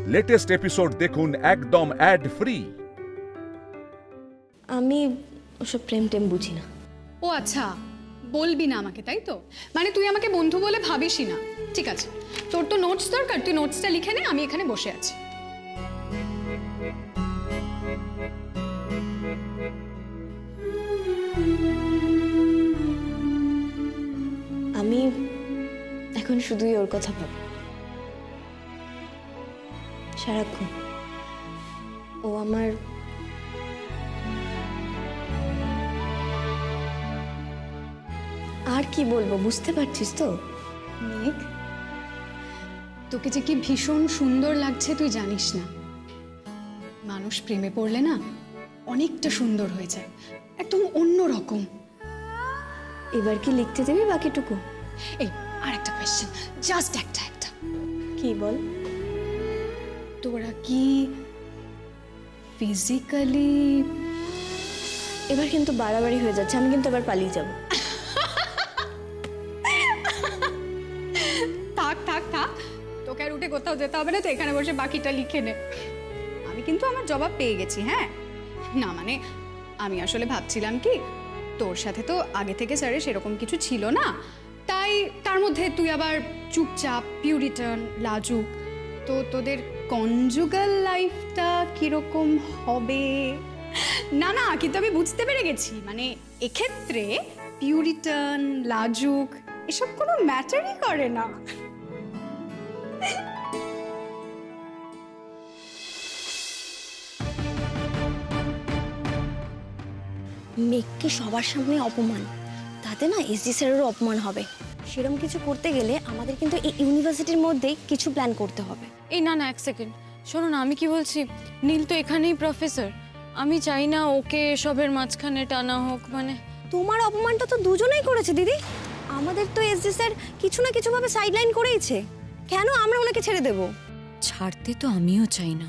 Latest episode দেখুন একদম add free. আমি ওসব প্রেম টেম বুঝি না। ও আচ্ছা, বলবি না আমাকে, তাই তো? মানে তুই আমাকে বন্ধু বলে ভাবিসই না। ঠিক আছে, তোর তো নোটস দরকার, তুই নোটসটা লিখে নে, আমি এখানে বসে আছি। আমি এখন শুধুই ওর কথা ভাবি সারাক্ষণ। ও আমার আর কি বলবো, বুঝতে পারছিস তো? মেঘ, তোকে যে কি ভীষণ সুন্দর লাগছে তুই জানিস না। মানুষ প্রেমে পড়লে না অনেকটা সুন্দর হয়ে যায়, একদম অন্য রকম। এবার কি লিখতে দেবি বাকিটুকু? এই আর একটা কোয়েশ্চেন, জাস্ট একটা। কি বল? তোরা কি ফিজিক্যালি? এবার কিন্তু বাড়াবাড়ি হয়ে যাচ্ছে, আমি কিন্তু এবার পালিয়ে যাব। থাক, তোকে আর উঠে কোথাও যেতে হবে না, তো এখানে বসে বাকিটা লিখে নে। আমি কিন্তু আমার জবাব পেয়ে গেছি। হ্যাঁ, না মানে আমি আসলে ভাবছিলাম কি, তোর সাথে তো আগে থেকে স্যারের সেরকম কিছু ছিল না, তাই তার মধ্যে তুই আবার চুপচাপ, পিউরিটান, লাজুক, তো তোদের কনজুগাল লাইফটা কিরকম হবে? না কিন্তু আমি বুঝতে পেরে গেছি, মানে এক্ষেত্রে পিউরিটান, লাজুক এসব কোনো ম্যাটারই করে না। মেঘকে সবার সামনে অপমান, তাতে না এসডি স্যারেরও অপমান হবে। সেরকম কিছু করতে গেলে আমাদের কিন্তু এই ইউনিভার্সিটির মধ্যেই কিছু প্ল্যান করতে হবে। এই না এক সেকেন্ড শোনো না, আমি কি বলছি, নীল তো এখানেই প্রফেসর, আমি চাই না ওকে এসবের মাঝখানে টানা হোক। মানে তোমার অপমানটা তো দুজনেই করেছে দিদি। আমাদের তো এসডি স্যার কিছু না কিছু ভাবে সাইডলাইন করেইছে, কেন আমরা ওনাকে ছেড়ে দেব? ছাড়তে তো আমিও চাই না।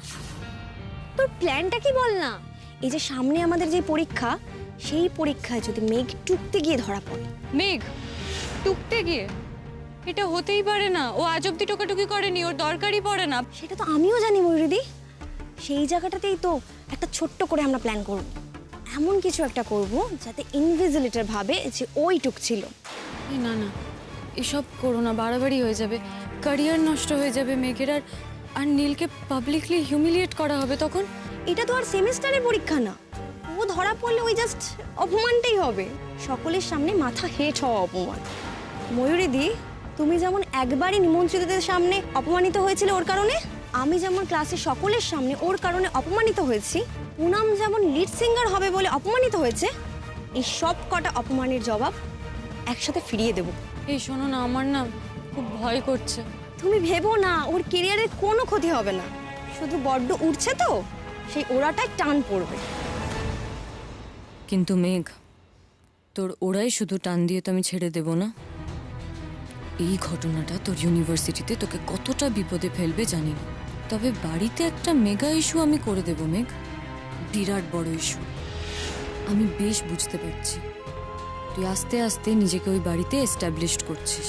তোর প্ল্যানটা কি বল না? এই যে সামনে আমাদের যে পরীক্ষা, সেই পরীক্ষায় যদি মেঘ টুকতে গিয়ে ধরা পড়ে। মেঘ টুকতে গিয়ে? এটা হতেই পারে না, ও আজ অব্দি টোকাটুকি করেনি, ওর দরকারই পড়ে না। সেটা তো আমিও জানি ময়ূরীদি, সেই জায়গাটাতেই তো একটা ছোট্ট করে আমরা প্ল্যান করব। এমন কিছু একটা করব যাতে ইনভিজিলেটর ভাবে যে ওই টুকছিল। এই না এসব করো না, বাড়াবাড়ি হয়ে যাবে, ক্যারিয়ার নষ্ট হয়ে যাবে মেঘের। আর নীলকে পাবলিকলি হিউমিলিয়েট করা হবে তখন। এটা তো আর সেমিস্টারের পরীক্ষা না, ও ধরা পড়লে ওই জাস্ট অপমানটাই হবে, সকলের সামনে মাথা হেট হওয়া অপমান। ময়ূরীদি, তুমি যেমন একবারই নিমন্ত্রিতদের সামনে অপমানিত হয়েছিল ওর কারণে, আমি যেমন ক্লাসে সকলের সামনে ওর কারণে অপমানিত হয়েছি, পুনাম যেমন লিড সিঙ্গার হবে বলে অপমানিত হয়েছে, এই সব কটা অপমানের জবাব একসাথে ফিরিয়ে দেব। এই শোনো না, আমার না খুব ভয় করছে। তুমি ভেবো না, ওর কেরিয়ারের কোনো ক্ষতি হবে না, শুধু বড্ড উঠছে তো সেই ওরাটাই টান পড়বে। কিন্তু মেঘ, তোর ওরাই শুধু টান দিয়ে তো আমি ছেড়ে দেব না। এই ঘটনাটা তোর ইউনিভার্সিটিতে তোকে কতটা বিপদে ফেলবে জানি না, তবে বাড়িতে একটা মেগা ইস্যু আমি করে দেব মেঘ, বিরাট বড় ইস্যু। আমি বেশ বুঝতে পারছি তুই আস্তে আস্তে নিজেকে ওই বাড়িতে এস্টাবলিশড করছিস।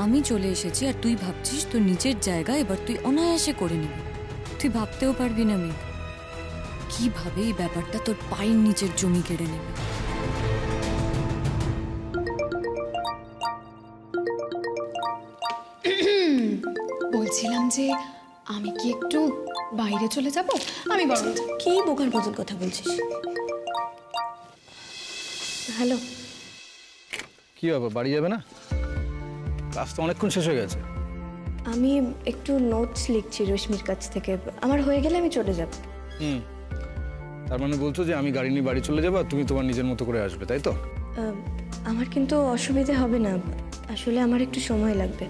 আমি চলে এসেছি আর তুই ভাবছিস তোর নিজের জায়গা এবার তুই অনায়াসে করে নিবি। তুই ভাবতেও পারবি না মেঘ কিভাবে এই ব্যাপারটা তোর পায়ের নিচের জমি কেড়ে নেবে। বলছিলাম যে আমি কি একটু বাইরে চলে যাব? আমি বরং কি বোকার বদল কথা বলছিস? হ্যালো, কি হবে, বাড়ি যাবে না? ক্লাস তো অনেকক্ষণ শেষ হয়ে গেছে। আমি একটু নোটস লিখছি রশ্মির কাছ থেকে, আমার হয়ে গেলে আমি চলে যাব। তার মানে বলছো যে আমি গাড়ি নিয়ে বাড়ি চলে যাবো আর তুমি তোমার নিজের মতো করে আসবে, তাই তো? আমার কিন্তু অসুবিধে হবে না, আসলে আমার একটু সময় লাগবে।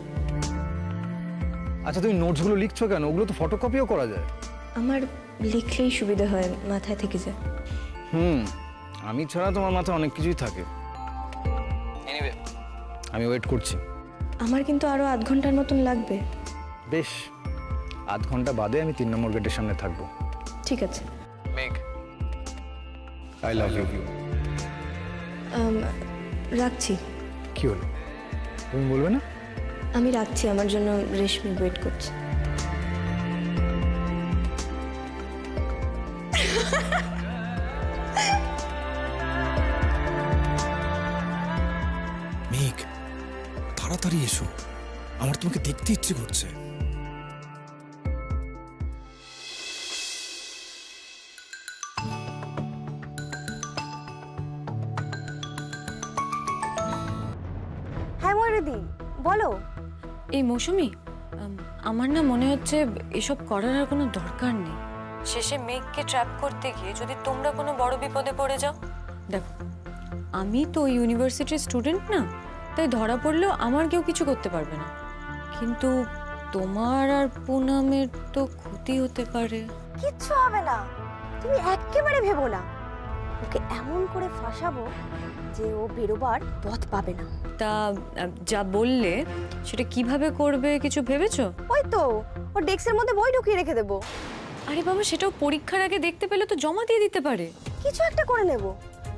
আচ্ছা, তুমি নোটসগুলো লিখছো কেন? ওগুলো তো ফটোকপিও করা যায়। আমার লিখলেই সুবিধা হয়, মাথায় থেকে যায়। আমি ছাড়া তোমার মাথায় অনেক কিছুই থাকে। এনিওয়ে, আমি ওয়েট করছি। আমার কিন্তু আরো আধ ঘন্টার মতন লাগবে। বেশ, আধ ঘন্টা বাদে আমি 3 নম্বর গেটের সামনে থাকবো। ঠিক আছে। মেঘ, আই লাভ ইউ। রাখছি। কি হলো, তুমি বলবে না? আমি রাখছি, আমার জন্য রেশমি ওয়েট করছে। মেঘ, তাড়াতাড়ি এসো, আমার তোমাকে দেখতে ইচ্ছে করছে। হ্যাঁ ময়ূরীদি, বলো। এই মৌসুমি, আমার না মনে হচ্ছে এসব করার আর কোনো দরকার নেই। শেষে মেঘকে ট্র্যাপ করতে গিয়ে যদি তোমরা কোনো বড় বিপদে পড়ে যাও। দেখো, আমি তো ইউনিভার্সিটির স্টুডেন্ট না, তাই ধরা পড়লেও আমার কেউ কিছু করতে পারবে না। কিন্তু তোমার আর পুনামের তো ক্ষতি হতে পারে। কিচ্ছু হবে না, তুমি একেবারে ভেবো না। ওকে এমন করে ফাঁসাবো যে ও বেরোবার পথ পাবে না। তা যা বললে সেটা কিভাবে করবে কিছু ভেবেছো? ওই তো, ওর ডেস্কের মধ্যে বই ঢুকিয়ে রেখে দেবো। আরে বাবা, সেটাও পরীক্ষার আগে দেখতে পেলে তো জমা দিয়ে দিতে পারে। কিছু একটা করে নেব,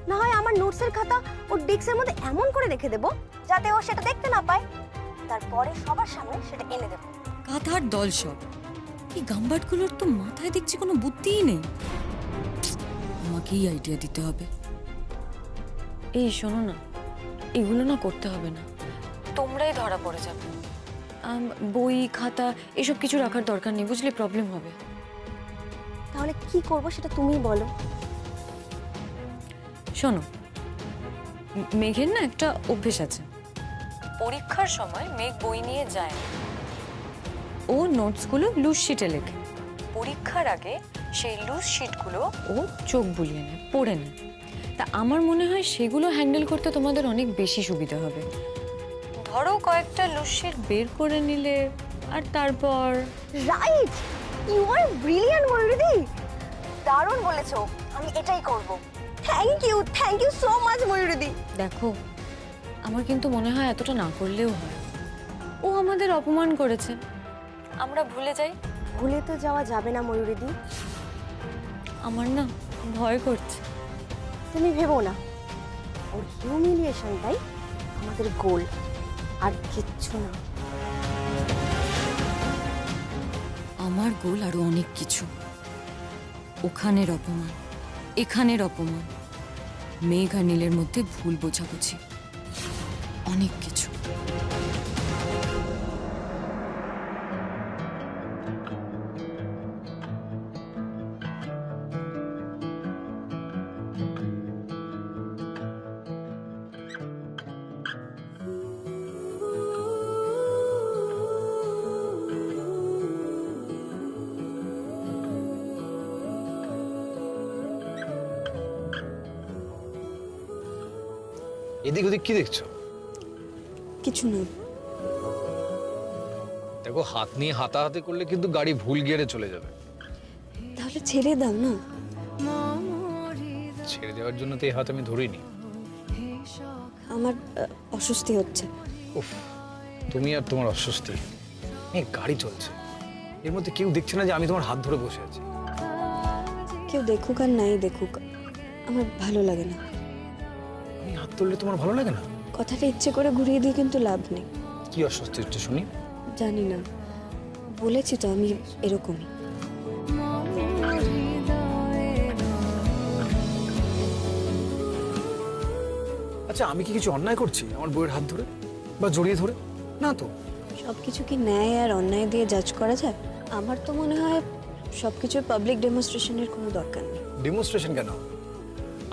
না হয় আমার নোটসের খাতা ওর ডেস্কের মধ্যে এমন করে রেখে দেবো যাতে ও সেটা দেখতে না পায়। তারপরে সবার সামনে সেটা এনে দেবো। কাঁথার দল সব। এই গাম্বাটগুলোর তো মাথায় দেখছি কোনো বুদ্ধিই নেই। আমাকেই আইডিয়া দিতে হবে। এই শোনো না, এগুলো না করতে হবে না, তোমরাই ধরা পড়ে যাবে। বই খাতা এসব কিছু রাখার দরকার নেই, বুঝলে? প্রবলেম হবে। তাহলে কি করব সেটা তুমিই বলো। শোনো, মেঘের না একটা অভ্যেস আছে। পরীক্ষার সময় মেঘ বই নিয়ে যায় না, ও নোটসগুলো লুজ শিটে লেখে। পরীক্ষার আগে সেই লুজ শিটগুলো ও চোখ বুলিয়ে নেয়, পড়ে নেয়। তা আমার মনে হয় সেগুলো হ্যান্ডেল করতে তোমাদের অনেক বেশি সুবিধা হবে। ধরো কয়েকটা লুজ শিট বের করে নিলে, আর তারপর রাইট, ইউ আর ব্রিলিয়ান্ট ময়ূরীদি, দারুণ বলেছো। আমি এটাই করব। থ্যাংক ইউ সো মাচ ময়ূরীদি। দেখো, আমার কিন্তু মনে হয় এতটা না করলেও হয়। ও আমাদের অপমান করেছে, আমরা ভুলে যাই। ভুলে তো যাওয়া যাবে না ময়ূরীদি। আমার না ভয় করছে। তুমি ভেবো না, ওর হিউমিলিয়েশনটাই আমাদের গোল, আর কিচ্ছু না। আমার গোল আরো অনেক কিছু। ওখানের অপমান, এখানের অপমান, মেঘ আর নীলের মধ্যে ভুল বোঝাবুঝি, অনেক কিছু। এদিক ওদিক কি দেখছো? কিছু না। দেখো, হাত নিয়ে হাতাহাতি করলে কিন্তু গাড়ি ভুল গিয়ারে চলে যাবে। তাহলে ছেড়ে দাও না। ছেড়ে দেওয়ার জন্য তো এই হাত আমি ধরিনি। আমার অস্বস্তি হচ্ছে। উফ, তুমি আর তোমার অস্বস্তি। এই গাড়ি চলছে, এর মধ্যে কেউ দেখছে না যে আমি তোমার হাত ধরে বসে আছি। কেউ দেখুক আর নাই দেখুক, আমার ভালো লাগে না। আমি হাত তুললে তোমার ভালো লাগে না? কথাটা ইচ্ছে করে ঘুরিয়ে দিয়ে কিন্তু লাভ নেই। কি অস্বস্তি হচ্ছে শুনি? জানি না, বলেছি তো আমি এরকমই। আচ্ছা, আমি কি কিছু অন্যায় করছি আমার বউয়ের হাত ধরে বা জড়িয়ে ধরে? না তো। সবকিছু কি ন্যায় আর অন্যায় দিয়ে জাজ করা যায়? আমার তো মনে হয় সবকিছু পাবলিক ডেমনস্ট্রেশনের কোনো দরকার নেই। ডেমনস্ট্রেশন কেন?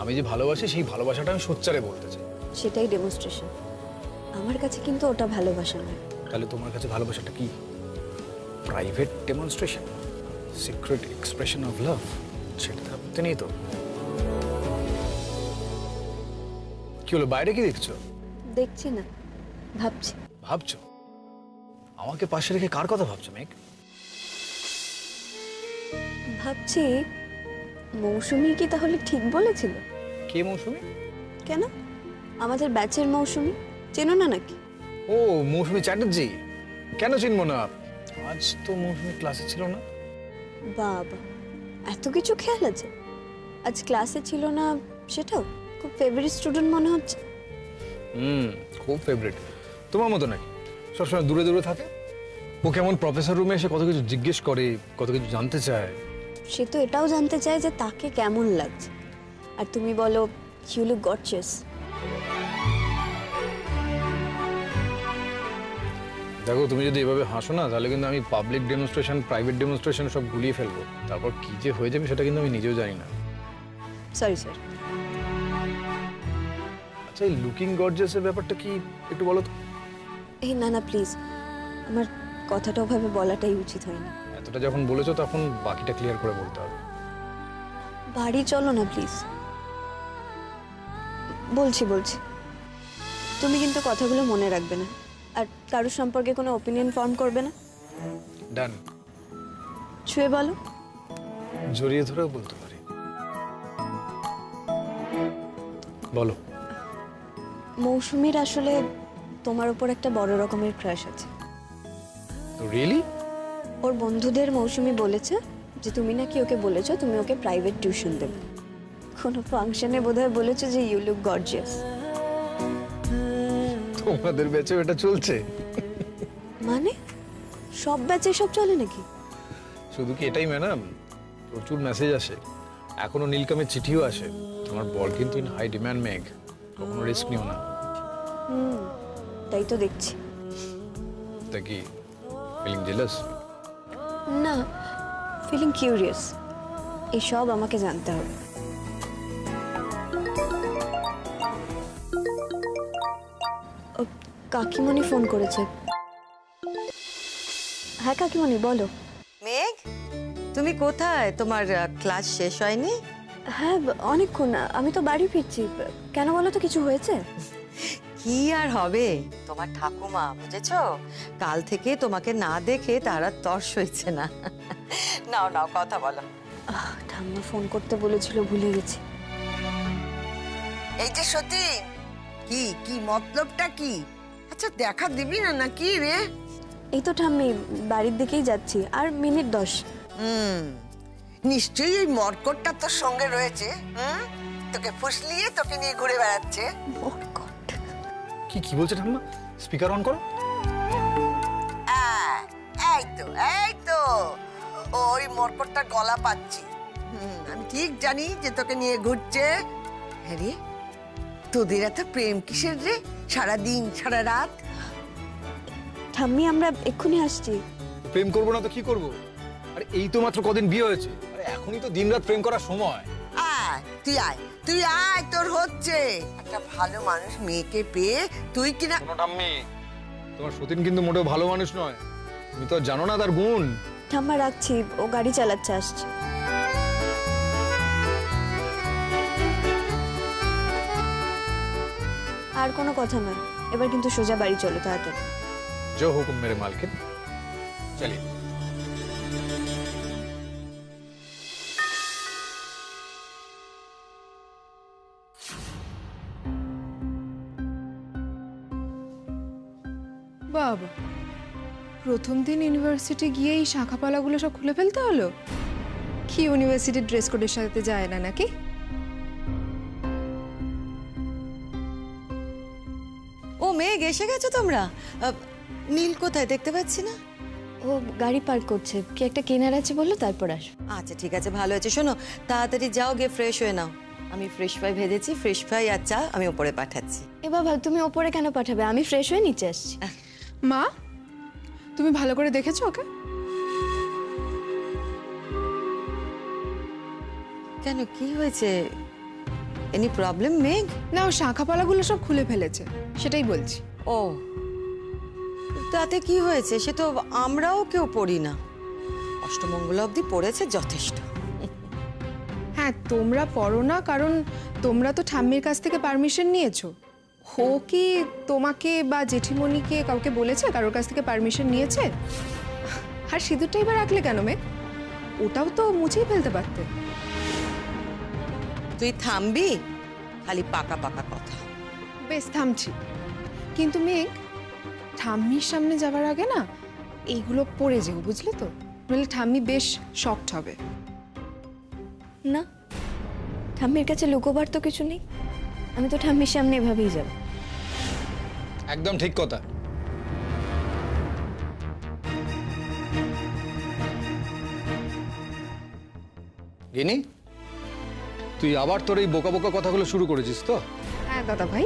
আমি যে ভালোবাসি সেই ভালোবাসাটা আমি সোচ্চারে বলতে চাই। সেটাই ডেমনস্ট্রেশন। আমার কাছে কিন্তু ওটা ভালোবাসা নয়। তাহলে তোমার কাছে ভালোবাসাটা কি? Private demonstration, secret expression of love, সেটা তো আপত্তি নেই তো? কি হলো, বাইরে কি দেখছো? দেখছি না, ভাবছি। ভাবছো? আমাকে পাশে রেখে কার কথা ভাবছো মেঘ? ভাবছি মৌসুমী কি তাহলে ঠিক বলেছিল? কে মৌসুমী? কেন, আমাদের ব্যাচের মৌসুমী, চেনো না নাকি? ও, মৌসুমী চ্যাটার্জি। কেন চিনবো না? আজ তো মৌসুমী ক্লাসে ছিল না। বাবা, এত কিছু খেয়াল আছে। আজ ক্লাসে ছিল না, সেটাও খুব ফেভারিট স্টুডেন্ট মনে হচ্ছে। খুব ফেভারিট। তোমার মতো নাকি সবসময় দূরে দূরে থাকে? ও কেমন প্রফেসর রুমে এসে কত কিছু জিজ্ঞেস করে, কত কিছু জানতে চায়। সে তো এটাও জানতে চায় যে তাকে কেমন লাগছে, আর তুমি বলো ইউ লুক গর্জিয়াস। দেখো, তুমি যদি এভাবে হাসো না, তাহলে কিন্তু আমি পাবলিক ডেমনস্ট্রেশন, প্রাইভেট ডেমনস্ট্রেশন সব গুলিয়ে ফেলবো। তারপর কি যে হয়ে যাবে সেটা কিন্তু আমি নিজেও জানি না। Sorry sir. আচ্ছা, এই লুকিং গর্জিয়াসের ব্যাপারটা কি একটু বলো তো। এই না না প্লিজ, আমার কথাটা ওভাবে বলাটাই উচিত হয়নি। এতটা যখন বলেছো তখন বাকিটা ক্লিয়ার করে বলতে হবে। বাড়ি চলো না প্লিজ। বলছি তুমি কিন্তু কথাগুলো মনে রাখবে না, আর কারোর সম্পর্কে কোনো ওপিনিয়ন ফর্ম করবে না। ডান। ছুঁয়ে বলো। জড়িয়ে ধরেও বলতে পারি। বলো। মৌসুমীর আসলে তোমার উপর একটা বড় রকমের ক্রাশ আছে। রিয়েলি? ওর বন্ধুদের মৌসুমী বলেছে যে তুমি নাকি ওকে বলেছো তুমি ওকে প্রাইভেট টিউশন দেবে। কোনো ফাংশনে বোধহয় বলেছো যে ইউ লুক গর্জিয়াস। তোমাদের ব্যাচে এটা চলছে? মানে সব ব্যাচে সব চলে নাকি? শুধু কি এটাই ম্যাডাম, প্রচুর মেসেজ আসে, এখনো নীলকামের চিঠিও আসে। তোমার বর কিন্তু ইন হাই ডিম্যান্ড মেঘ, কখনো রিস্ক নিও না। তাই তো দেখছি। তা কি ফিলিং জেলাস? না, ফিলিং কিউরিয়াস। এসব আমাকে জানতে হবে। ও, কাকিমণি ফোন করেছে। হ্যাঁ কাকিমণি বলো। মেঘ, তুমি কোথায়? তোমার ক্লাস শেষ হয়নি? হ্যাঁ অনেকক্ষণ, আমি তো বাড়ি ফিরছি। কেন বলো তো, কিছু হয়েছে? কি আর হবে, তোমার ঠাকুমা বুঝেছো, কাল থেকে তোমাকে না দেখে তার আর তর্স হয়েছে না। নাও নাও কথা বলো। ঠাম্মা ফোন করতে বলেছিল, ভুলে গেছি। এই যে সতী, কি কি মতলবটা কি? আচ্ছা দেখা দিবি না নাকি রে? এই তো ঠাম্মি, বাড়ির দিকেই যাচ্ছি, আর মিনিট 10। নিশ্চয়ই এই মরকটটা তোর সঙ্গে রয়েছে। তোকে ফুসলিয়ে তোকে নিয়ে ঘুরে বেড়াচ্ছে। কি কি বলছে ঠাম্মা? স্পিকার অন করো। এই তো ওই মরকটটার গলা পাচ্ছি। আমি ঠিক জানি যে তোকে নিয়ে ঘুরছে। হ্যাঁ রে, তোদের এত প্রেম কিসের রে? সারাদিন সারা রাত। ঠাম্মি আমরা এক্ষুনি আসছি। প্রেম করবো না তো কি করবো? আরে এই তো মাত্র কদিন বিয়ে হয়েছে, আরে এখনই তো দিনরাত প্রেম করার সময়। তুই আয়, তোর হচ্ছে। একটা ভালো মানুষ মেয়েকে পেয়ে তুই কিনা। ঠাম্মি, তোমার সতীন কিন্তু মোটেও ভালো মানুষ নয়, তুমি তো জানো না তার গুণ। ঠাম্মা রাখছি, ও গাড়ি চালাচ্ছে, আসছে। আর কোনো কথা নয়, এবার কিন্তু সোজা বাড়ি চলো তাড়াতাড়ি। जो हुकुम मेरे मालकिन, चलिए। বাবা, প্রথম দিন ইউনিভার্সিটি গিয়ে এই শাখাপালাগুলো সব খুলে ফেলতে হলো? কি ইউনিভার্সিটির ড্রেস কোডের সাথে যায় না নাকি? ও মেঘ, এসে গেছো তোমরা? নীল কোথায় দেখতে পাচ্ছি না? ও গাড়ি পার্ক করছে, কি একটা কেনার আছে বললো, তারপর আসো। আচ্ছা ঠিক আছে, ভালো আছে। শোনো, তাড়াতাড়ি যাও, গিয়ে ফ্রেশ হয়ে নাও। আমি ফ্রেশ ফ্রাই ভেজেছি, ফ্রেশ ফ্রাই আর চা আমি ওপরে পাঠাচ্ছি। এ বাবা, তুমি ওপরে কেন পাঠাবে? আমি ফ্রেশ হয়ে নিচে আসছি। মা, তুমি ভালো করে দেখেছো ওকে? কেন, কি হয়েছে? এনি প্রবলেম মেঘ? না, ও শাখাপালাগুলো সব খুলে ফেলেছে, সেটাই বলছি। ও, তাতে কি হয়েছে? সে তো আমরাও কেউ পড়ি না, অষ্টমঙ্গলা অবধি পড়েছে, যথেষ্ট। হ্যাঁ, তোমরা পড়ো না কারণ তোমরা তো ঠাম্মির কাছ থেকে পারমিশন নিয়েছো। ও কি তোমাকে বা জেঠিমণিকে কাউকে বলেছে, কারোর কাছ থেকে পারমিশন নিয়েছে? আর সিঁদুরটা এবার রাখলে কেন মেঘ? ওটাও তো মুছেই ফেলতে পারতে। তুই থামবি? খালি পাকা পাকা কথা। বেশ, থামছি। কিন্তু মেঘ, ঠাম্মির সামনে যাওয়ার আগে না এইগুলো পরে যেও, বুঝলে তো? নইলে ঠাম্মি বেশ শকড হবে। না, ঠাম্মির কাছে লুকোবার তো কিছু নেই। আমি তো ঠাম্মির সামনে এভাবেই যাব। একদম ঠিক কথা। গিনি, তুই আবার তোর এই বোকা বোকা কথাগুলো শুরু করেছিস তো? হ্যাঁ দাদা ভাই,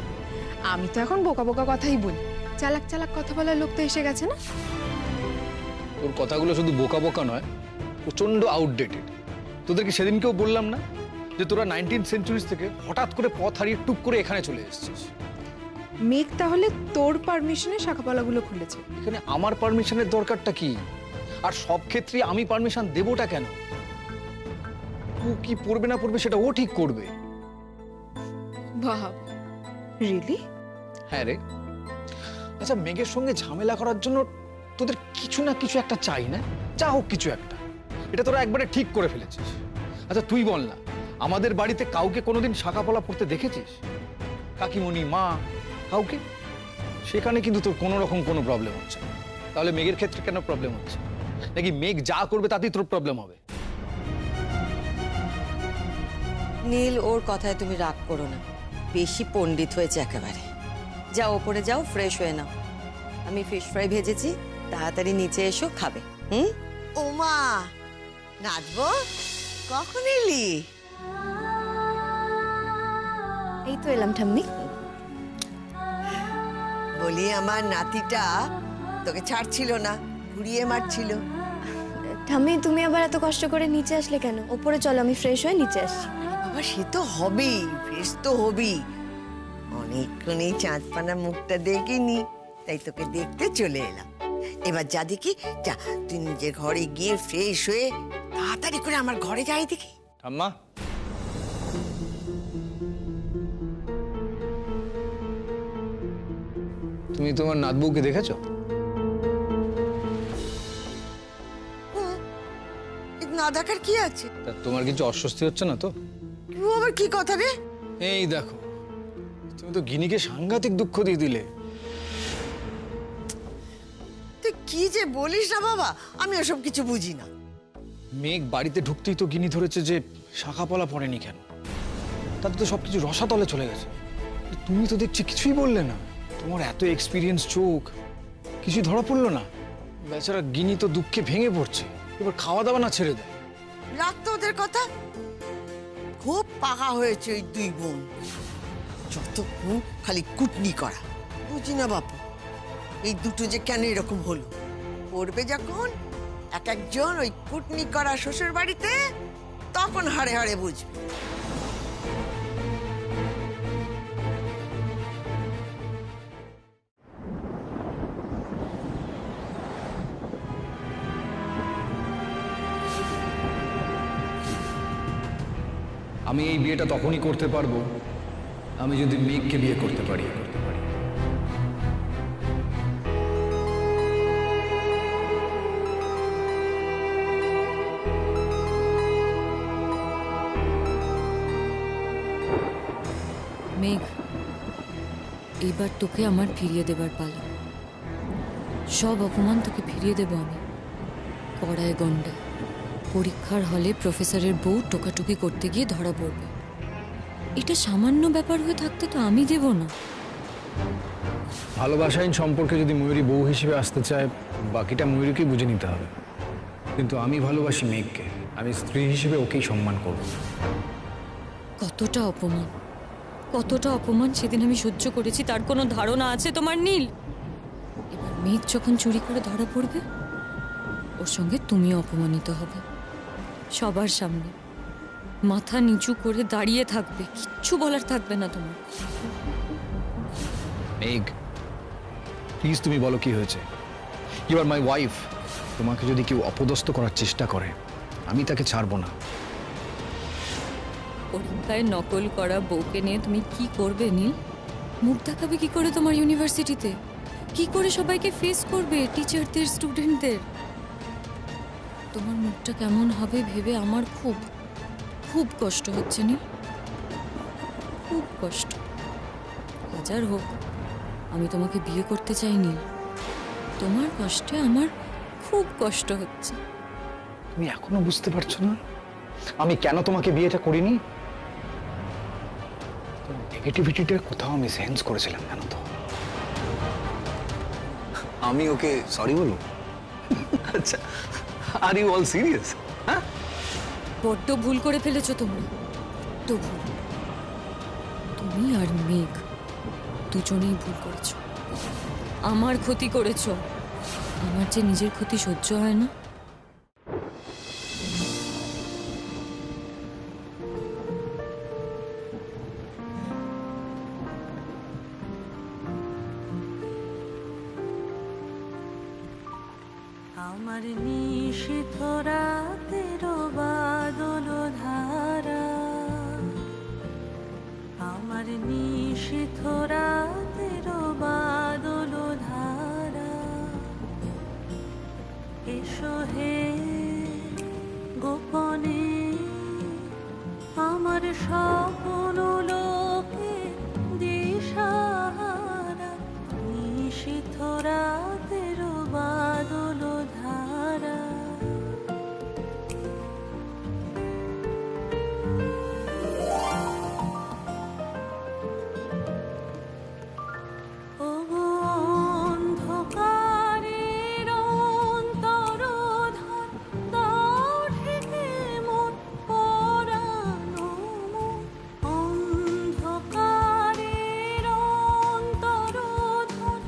আমি তো এখন বোকা বোকা কথাই বলি। চালাক চালাক কথা বলার লোক তো এসে গেছে না। তোর কথাগুলো শুধু বোকা বোকা নয়, প্রচন্ড আউটডেটেড। তোদেরকে সেদিনকেও বললাম না যে তোরা 19th সেঞ্চুরিজ থেকে হঠাৎ করে পথ হারিয়ে টুক করে এখানে চলে এসেছিস। মেঘ তাহলে তোর পারমিশনে শাখাপালাগুলো খুলেছে? এখানে আমার পারমিশনের দরকারটা কি? আর সব ক্ষেত্রে আমি পারমিশন দেবটা কেন? ও কি পড়বে না পড়বে সেটা ও ঠিক করবে। বাহ, রিয়েলি? হ্যাঁ রে। আচ্ছা, মেঘের সঙ্গে ঝামেলা করার জন্য তোদের কিছু না কিছু একটা চাই না? যা হোক কিছু একটা, এটা তোরা একবারে ঠিক করে ফেলেছিস। আচ্ছা তুই বল না, আমাদের বাড়িতে কাউকে কোনোদিন শাখাপলা পড়তে দেখেছিস? কাকিমণি, মা, কাউকে? সেখানে কিন্তু তোর কোনো রকম কোনো প্রবলেম হচ্ছে না। তাহলে মেঘের ক্ষেত্রে কেন প্রবলেম হচ্ছে? নাকি মেঘ যা করবে তাতেই তোর প্রবলেম হবে? নীল, ওর কথায় তুমি রাগ করো না, বেশি পণ্ডিত হয়েছে একেবারে। যাও ওপরে যাও, ফ্রেশ হয়ে নাও। আমি ফিশ ফ্রাই ভেজেছি, তাড়াতাড়ি নিচে এসো, খাবে। ওমা, নাচবো? কখন এলি? এই তো এলাম ঠাম্মি। বলি আমার নাতিটা তোকে ছাড়ছিল না, ঘুরিয়ে মারছিল। ঠাম্মি, তুমি আবার এত কষ্ট করে নিচে আসলে কেন? ওপরে চলো, আমি ফ্রেশ হয়ে নিচে আসছি। বাবা, সে তো হবেই, ফ্রেশ তো হবেই। অনেকক্ষণই চাঁদপানা মুখটা দেখিনি, তাই তোকে দেখতে চলে এলাম। এবার যা দেখি, যা তুই নিজের ঘরে গিয়ে ফ্রেশ হয়ে তাড়াতাড়ি করে আমার ঘরে যাই দেখি। ঠাম্মা, তুমি তোমার নাতবউকে দেখেছো? না দেখার কি আছে? তা তোমার কিছু অস্বস্তি হচ্ছে না তো? ও আবার কি কথা রে? এই দেখো, তুমি তো গিনিকে সাংঘাতিক দুঃখ দিয়ে দিলে। তুই কি যে বলিস না বাবা, আমি ওসব কিছু বুঝি না। মেঘ বাড়িতে ঢুকতেই তো গিনি ধরেছে যে শাখাপলা পড়েনি কেন। তাতে তো সবকিছু রসাতলে চলে গেছে। তুমি তো দেখছি কিছুই বললে না। তোমার এত এক্সপিরিয়েন্স চোখ, কিছু ধরা পড়লো না? বেচারা গিনি তো দুঃখে ভেঙে পড়ছে, এবার খাওয়া দাওয়া না ছেড়ে দেয়। রাখতো ওদের কথা। খুব পাকা হয়েছে ওই দুই বোন, যতক্ষণ খালি কুটনি করা। বুঝি না বাপু, এই দুটো যে কেন এরকম হলো। পড়বে যখন এক একজন ওই কুটনি করা শ্বশুর বাড়িতে, তখন হাড়ে হাড়ে বুঝবে। আমি এই বিয়েটা তখনই করতে পারবো আমি যদি মেঘকে বিয়ে করতে পারি। মেঘ, এবার তোকে আমার ফিরিয়ে দেবার পালা। সব অপমান তোকে ফিরিয়ে দেব আমি, কড়ায় গন্ডায়। পরীক্ষার হলে প্রফেসরের বউ টোকাটুকি করতে গিয়ে ধরা পড়বে। এটা সামান্য ব্যাপার হয়ে থাকতে তো আমি দেব না। ভালোবাসাহীন সম্পর্কে যদি ময়ূরী বউ হিসেবে আসতে চায়, বাকিটা ময়ূরীকেই বুঝে নিতে হবে। কিন্তু আমি ভালোবাসি মেঘকে, আমি স্ত্রী হিসেবে ওকেই সম্মান করব। কতটা অপমান, কতটা অপমান সেদিন আমি সহ্য করেছি তার কোনো ধারণা আছে তোমার নীল? এবার মেঘ যখন চুরি করে ধরা পড়বে, ওর সঙ্গে তুমিও অপমানিত হবে সবার সামনে। মাথা নিচু করে দাঁড়িয়ে থাকবে, কিচ্ছু বলার থাকবে না তোমার। মেঘ, প্লিজ তুমি বলো কি হয়েছে? You are my wife. তোমাকে যদি কেউ অপদস্থ করার চেষ্টা করে, আমি তাকে ছাড়বো না। পরীক্ষায় নকল করা বউকে নিয়ে তুমি কি করবে নীল? মুখ দেখাবে কি করে তোমার ইউনিভার্সিটিতে? কি করে সবাইকে ফেস করবে, টিচারদের, স্টুডেন্টদের? তোমার মুখটা কেমন হবে ভেবে আমার খুব খুব কষ্ট হচ্ছে নীল, খুব কষ্ট। হাজার হোক, আমি তোমাকে বিয়ে করতে চাইনি। তোমার কষ্টে আমার খুব কষ্ট হচ্ছে। তুমি এখনো বুঝতে পারছো না আমি কেন তোমাকে বিয়েটা করিনি? নেগেটিভিটিটা কোথাও আমি সেন্স করেছিলাম, জানো তো। আমি ওকে সরি বলবো? আচ্ছা, আর ইউ অল সিরিয়াস? হ্যাঁ, বড্ড ভুল করে ফেলেছো তোমরা। তো ভুল তুমি আর মেঘ দুজনেই ভুল করেছো, আমার ক্ষতি করেছো। আমার যে নিজের ক্ষতি সহ্য হয় না। আমার নিশীথ রাতের বাদল ধারা, আমার নিশীথ রাতের বাদল ধারা, এসো হে গোপনে আমার স্বপ্ন লোকে দিশাহারা, নিশীথ রাতের বাদল ধারা। ওগো অন্ধকারের অন্তরধার, দাও ঢেকে মোর পরানো মন। অন্ধকারের অন্তরধার,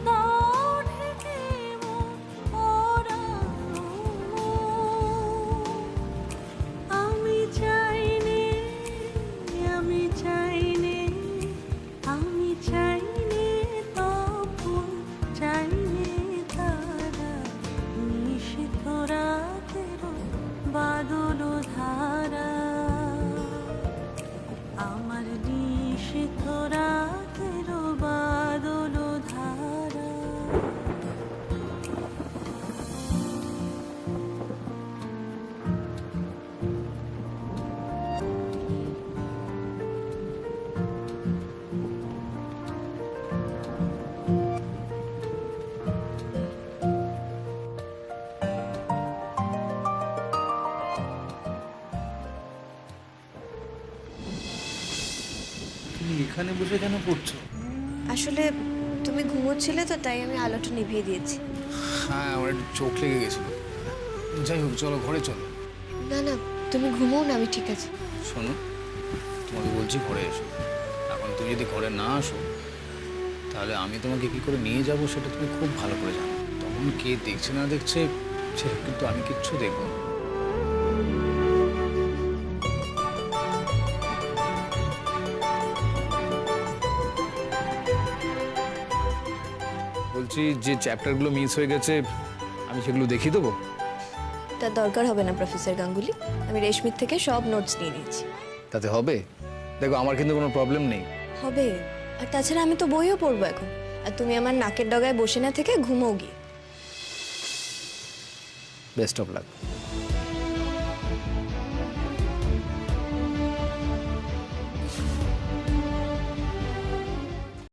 দাও ঢেকে মোর পরানো মন। আমি চাইনে, আমি চাইনে, আমি চাইনে তখন চাইনে তারা, নিশীথ রাতের বাদল ধারা, আমার নিশীথ রাতের বাদল ধারা। তুমি এখানে বসে কেন পড়ছো? আসলে তুমি ঘুমোচ্ছিলে তো, তাই আমি আলোটা নিভিয়ে দিয়েছি। হ্যাঁ, আমার একটু চোখ লেগে গেছিল। যাই হোক, চলো ঘরে চলো। না না, তুমি ঘুমোও না, আমি ঠিক আছে। শোনো, তোমাকে বলছি ঘরে এসো। এখন তুমি যদি ঘরে না আসো, তাহলে আমি তোমাকে কি করে নিয়ে যাব সেটা তুমি খুব ভালো করে জানো। তখন কে দেখছে না দেখছে সেটা কিন্তু আমি কিচ্ছু দেখবো না। বলছি, যে চ্যাপ্টারগুলো মিস হয়ে গেছে আমি সেগুলো দেখিয়ে দেবো। তার দরকার হবে না প্রফেসর গাঙ্গুলি, আমি রেশমির থেকে সব নোটস নিয়ে নিয়েছি। তাতে হবে? দেখো, আমার কিন্তু কোনো প্রবলেম নেই। হবে, আর তাছাড়া আমি তো বইও পড়বো এখন। আর তুমি আমার নাকের ডগায় বসে না থেকে ঘুমোও গিয়ে। Best of luck.